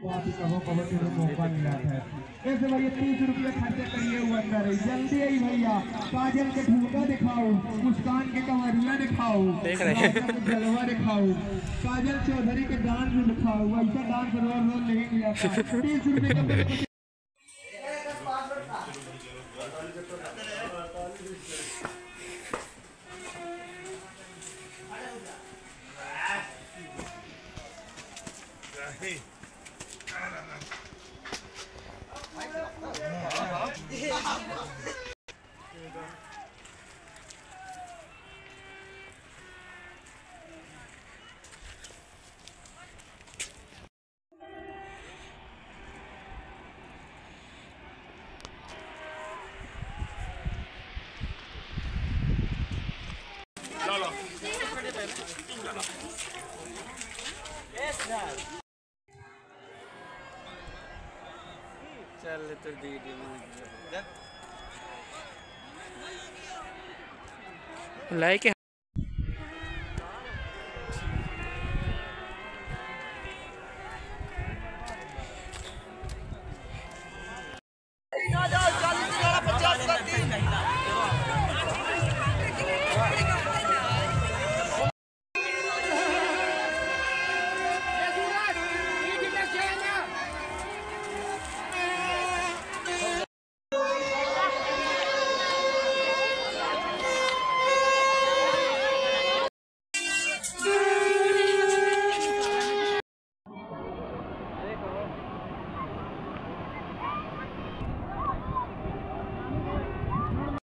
तो आप ही कहो मौका मिला है। कैसे भैया 30 रुपये खर्चे करिए हुआ अंदर है, जल्दी आई भैया। काजल के ठुमका दिखाओ, मुस्कान के कमरिया दिखाओ, जलवा दिखाओ, काजल चौधरी के डांस दिखाओ। ऐसा डांस रोज रोज नहीं मिला था। 30 रुपये का चल तो वीडियो लाइक